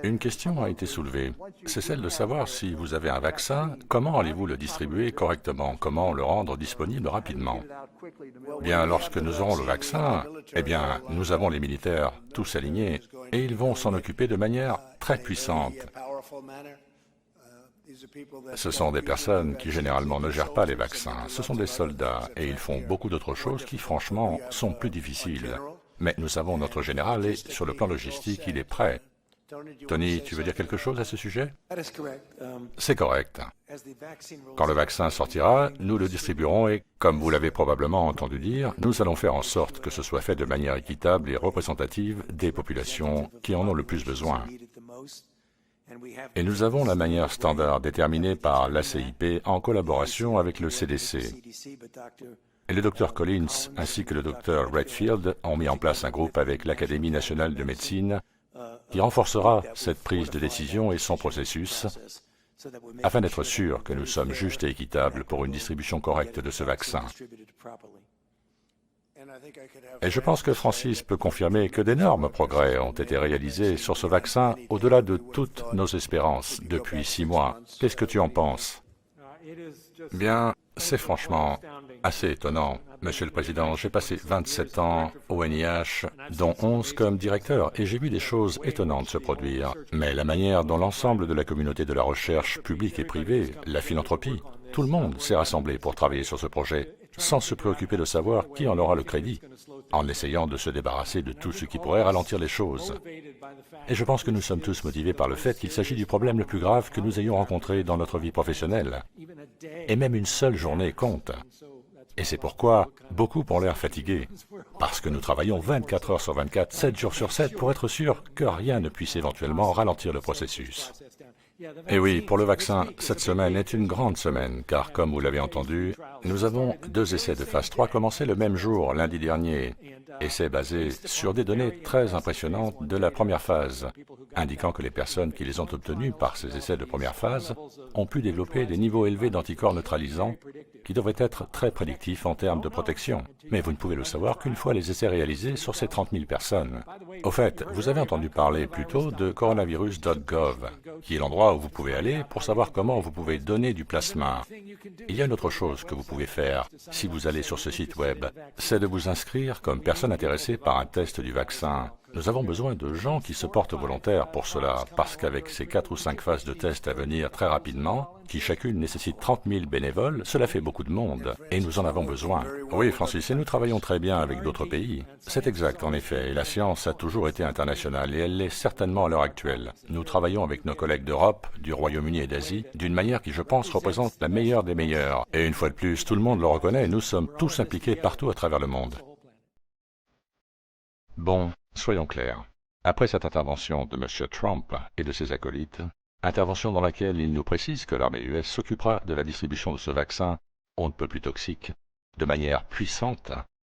Une question a été soulevée. C'est celle de savoir si vous avez un vaccin, comment allez-vous le distribuer correctement, comment le rendre disponible rapidement. Bien, lorsque nous aurons le vaccin, nous avons les militaires tous alignés et ils vont s'en occuper de manière très puissante. Ce sont des personnes qui généralement ne gèrent pas les vaccins, ce sont des soldats et ils font beaucoup d'autres choses qui franchement sont plus difficiles. Mais nous savons notre général et sur le plan logistique, il est prêt. Tony, tu veux dire quelque chose à ce sujet? C'est correct. Quand le vaccin sortira, nous le distribuerons et, comme vous l'avez probablement entendu dire, nous allons faire en sorte que ce soit fait de manière équitable et représentative des populations qui en ont le plus besoin. Et nous avons la manière standard déterminée par l'ACIP en collaboration avec le CDC. Et le Dr Collins ainsi que le Dr Redfield ont mis en place un groupe avec l'Académie nationale de médecine qui renforcera cette prise de décision et son processus afin d'être sûr que nous sommes justes et équitables pour une distribution correcte de ce vaccin. Et je pense que Francis peut confirmer que d'énormes progrès ont été réalisés sur ce vaccin au-delà de toutes nos espérances depuis 6 mois. Qu'est-ce que tu en penses? Bien, c'est franchement assez étonnant. Monsieur le Président, j'ai passé 27 ans au NIH, dont 11 comme directeur, et j'ai vu des choses étonnantes se produire. Mais la manière dont l'ensemble de la communauté de la recherche publique et privée, la philanthropie, tout le monde s'est rassemblé pour travailler sur ce projet, sans se préoccuper de savoir qui en aura le crédit, en essayant de se débarrasser de tout ce qui pourrait ralentir les choses. Et je pense que nous sommes tous motivés par le fait qu'il s'agit du problème le plus grave que nous ayons rencontré dans notre vie professionnelle. Et même une seule journée compte. Et c'est pourquoi beaucoup ont l'air fatigués, parce que nous travaillons 24 heures sur 24, 7 jours sur 7, pour être sûr que rien ne puisse éventuellement ralentir le processus. Et oui, pour le vaccin, cette semaine est une grande semaine, car comme vous l'avez entendu, nous avons 2 essais de phase 3 commencés le même jour, lundi dernier, essais basés sur des données très impressionnantes de la première phase, indiquant que les personnes qui les ont obtenues par ces essais de première phase ont pu développer des niveaux élevés d'anticorps neutralisants qui devraient être très prédictifs en termes de protection. Mais vous ne pouvez le savoir qu'une fois les essais réalisés sur ces 30 000 personnes. Au fait, vous avez entendu parler plus tôt de coronavirus.gov, qui est l'endroit où vous pouvez aller pour savoir comment vous pouvez donner du plasma. Il y a une autre chose que vous pouvez faire si vous allez sur ce site web, c'est de vous inscrire comme personne intéressée par un test du vaccin. Nous avons besoin de gens qui se portent volontaires pour cela, parce qu'avec ces 4 ou 5 phases de test à venir très rapidement, qui chacune nécessite 30 000 bénévoles, cela fait beaucoup de monde, et nous en avons besoin. Oui, Francis, et nous travaillons très bien avec d'autres pays. C'est exact, en effet, et la science a toujours été internationale, et elle l'est certainement à l'heure actuelle. Nous travaillons avec nos collègues d'Europe, du Royaume-Uni et d'Asie, d'une manière qui, je pense, représente la meilleure des meilleures. Et une fois de plus, tout le monde le reconnaît, nous sommes tous impliqués partout à travers le monde. Bon, soyons clairs. Après cette intervention de M. Trump et de ses acolytes, intervention dans laquelle il nous précise que l'armée US s'occupera de la distribution de ce vaccin, on ne peut plus toxique, de manière puissante,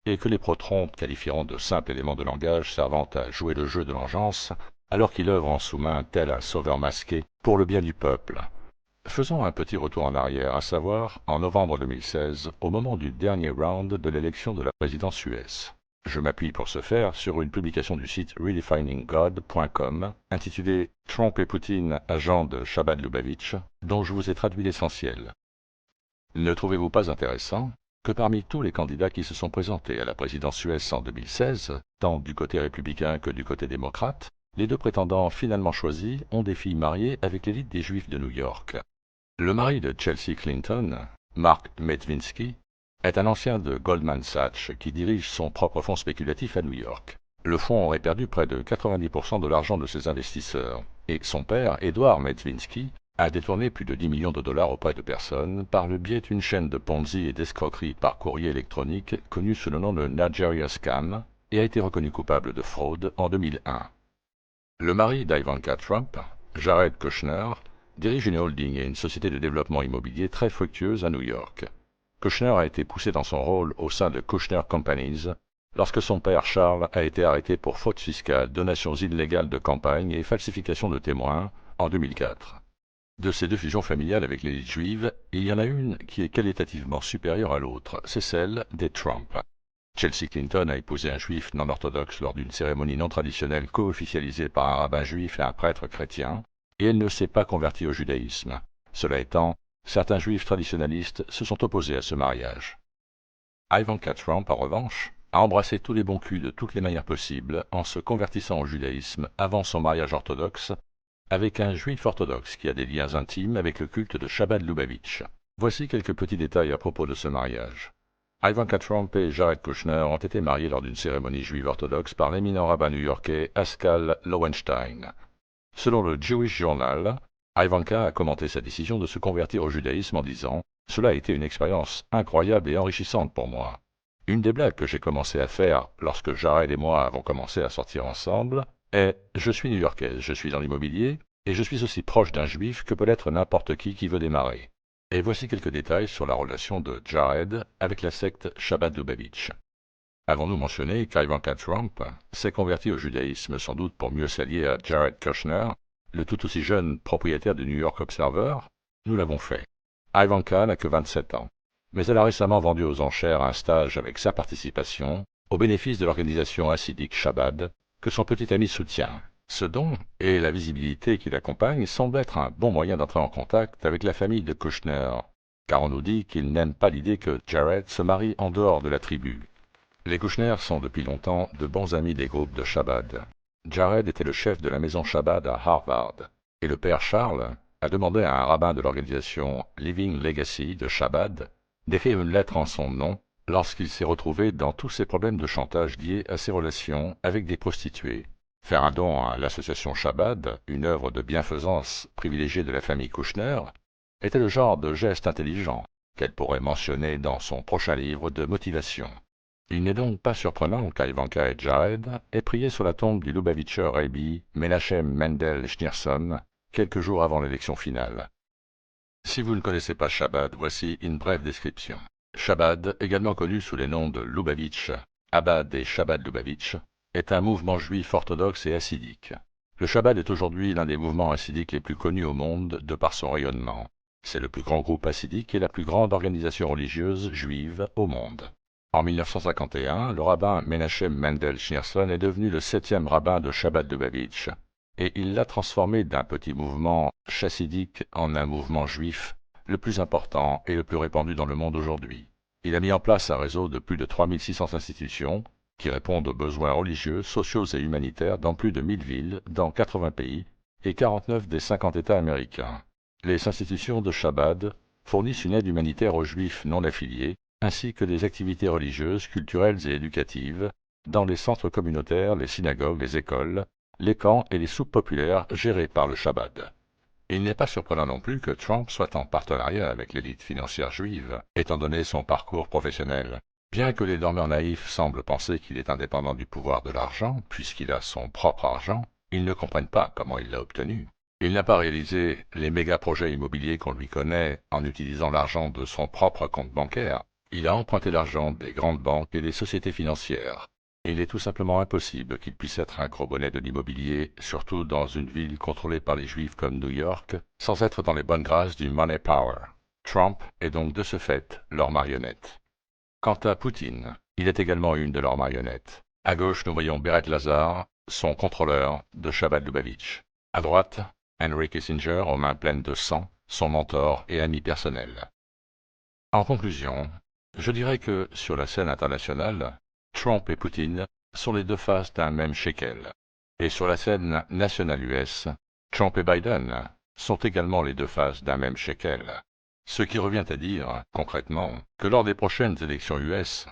et que les pro-Trump qualifieront de simple élément de langage servant à jouer le jeu de l'engeance, alors qu'il œuvre en sous-main tel un sauveur masqué pour le bien du peuple. Faisons un petit retour en arrière, à savoir en novembre 2016, au moment du dernier round de l'élection de la présidence US. Je m'appuie pour ce faire sur une publication du site redefininggod.com intitulée « Trump et Poutine, agents de Chabad Lubavitch », dont je vous ai traduit l'essentiel. Ne trouvez-vous pas intéressant que parmi tous les candidats qui se sont présentés à la présidence US en 2016, tant du côté républicain que du côté démocrate, les 2 prétendants finalement choisis ont des filles mariées avec l'élite des Juifs de New York. Le mari de Chelsea Clinton, Mark Medvinsky, est un ancien de Goldman Sachs qui dirige son propre fonds spéculatif à New York. Le fonds aurait perdu près de 90% de l'argent de ses investisseurs, et son père, Edward Medvinsky, a détourné plus de 10 millions de dollars auprès de personnes par le biais d'une chaîne de Ponzi et d'escroquerie par courrier électronique connue sous le nom de Nigeria Scam et a été reconnu coupable de fraude en 2001. Le mari d'Ivanka Trump, Jared Kushner, dirige une holding et une société de développement immobilier très fructueuse à New York. Kushner a été poussé dans son rôle au sein de Kushner Companies lorsque son père Charles a été arrêté pour fraude fiscale, donations illégales de campagne et falsification de témoins en 2004. De ces 2 fusions familiales avec l'élite juive, il y en a une qui est qualitativement supérieure à l'autre, c'est celle des Trump. Chelsea Clinton a épousé un juif non orthodoxe lors d'une cérémonie non traditionnelle co-officialisée par un rabbin juif et un prêtre chrétien, et elle ne s'est pas convertie au judaïsme. Cela étant, certains juifs traditionnalistes se sont opposés à ce mariage. Ivanka Trump, en revanche, a embrassé tous les bons culs de toutes les manières possibles en se convertissant au judaïsme avant son mariage orthodoxe avec un juif orthodoxe qui a des liens intimes avec le culte de Chabad Lubavitch. Voici quelques petits détails à propos de ce mariage. Ivanka Trump et Jared Kushner ont été mariés lors d'une cérémonie juive orthodoxe par l'éminent rabbin new-yorkais Askal Lowenstein. Selon le Jewish Journal, Ivanka a commenté sa décision de se convertir au judaïsme en disant « Cela a été une expérience incroyable et enrichissante pour moi. Une des blagues que j'ai commencé à faire lorsque Jared et moi avons commencé à sortir ensemble est « Je suis new-yorkaise, je suis dans l'immobilier, et je suis aussi proche d'un juif que peut l'être n'importe qui veut démarrer. » Et voici quelques détails sur la relation de Jared avec la secte Chabad Lubavitch. Avons-nous mentionné qu'Ivanka Trump s'est convertie au judaïsme sans doute pour mieux s'allier à Jared Kushner, le tout aussi jeune propriétaire du New York Observer? Nous l'avons fait. Ivanka n'a que 27 ans, mais elle a récemment vendu aux enchères un stage avec sa participation au bénéfice de l'organisation hassidique Chabad que son petit ami soutient. Ce don et la visibilité qui l'accompagne semblent être un bon moyen d'entrer en contact avec la famille de Kushner, car on nous dit qu'ils n'aiment pas l'idée que Jared se marie en dehors de la tribu. Les Kushner sont depuis longtemps de bons amis des groupes de Chabad. Jared était le chef de la maison Chabad à Harvard, et le père Charles a demandé à un rabbin de l'organisation Living Legacy de Chabad d'écrire une lettre en son nom lorsqu'il s'est retrouvé dans tous ces problèmes de chantage liés à ses relations avec des prostituées. Faire un don à l'association Chabad, une œuvre de bienfaisance privilégiée de la famille Kushner, était le genre de geste intelligent qu'elle pourrait mentionner dans son prochain livre de motivation. Il n'est donc pas surprenant qu'Ivanka et Jared aient prié sur la tombe du Lubavitcher Rabbi Menachem Mendel Schneerson quelques jours avant l'élection finale. Si vous ne connaissez pas Chabad, voici une brève description. Chabad, également connu sous les noms de Lubavitch, Chabad et Chabad Lubavitch, est un mouvement juif orthodoxe et hassidique. Le Chabad est aujourd'hui l'un des mouvements hassidiques les plus connus au monde de par son rayonnement. C'est le plus grand groupe hassidique et la plus grande organisation religieuse juive au monde. En 1951, le rabbin Menachem Mendel Schneerson est devenu le 7e rabbin de Chabad Lubavitch, et il l'a transformé d'un petit mouvement chassidique en un mouvement juif, le plus important et le plus répandu dans le monde aujourd'hui. Il a mis en place un réseau de plus de 3600 institutions qui répondent aux besoins religieux, sociaux et humanitaires dans plus de 1000 villes, dans 80 pays et 49 des 50 États américains. Les institutions de Chabad fournissent une aide humanitaire aux juifs non affiliés, ainsi que des activités religieuses, culturelles et éducatives dans les centres communautaires, les synagogues, les écoles, les camps et les soupes populaires gérés par le Chabad. Il n'est pas surprenant non plus que Trump soit en partenariat avec l'élite financière juive, étant donné son parcours professionnel. Bien que les dormeurs naïfs semblent penser qu'il est indépendant du pouvoir de l'argent, puisqu'il a son propre argent, ils ne comprennent pas comment il l'a obtenu. Il n'a pas réalisé les méga-projets immobiliers qu'on lui connaît en utilisant l'argent de son propre compte bancaire. Il a emprunté l'argent des grandes banques et des sociétés financières. Il est tout simplement impossible qu'il puisse être un gros bonnet de l'immobilier, surtout dans une ville contrôlée par les Juifs comme New York, sans être dans les bonnes grâces du money power. Trump est donc de ce fait leur marionnette. Quant à Poutine, il est également une de leurs marionnettes. À gauche, nous voyons Beret Lazar, son contrôleur de Chabad Lubavitch. À droite, Henry Kissinger, aux mains pleines de sang, son mentor et ami personnel. En conclusion, je dirais que, sur la scène internationale, Trump et Poutine sont les deux faces d'un même shekel. Et sur la scène nationale US, Trump et Biden sont également les deux faces d'un même shekel. Ce qui revient à dire, concrètement, que lors des prochaines élections US,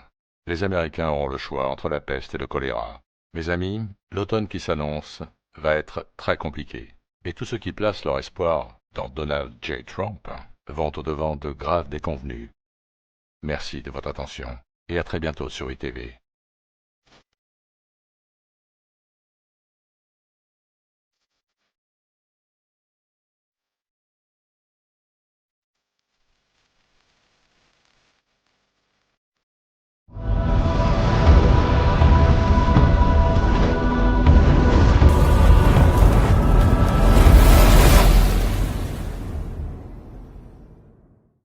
les Américains auront le choix entre la peste et le choléra. Mes amis, l'automne qui s'annonce va être très compliqué. Et tous ceux qui placent leur espoir dans Donald J. Trump vont au-devant de graves déconvenues. Merci de votre attention et à très bientôt sur ITV.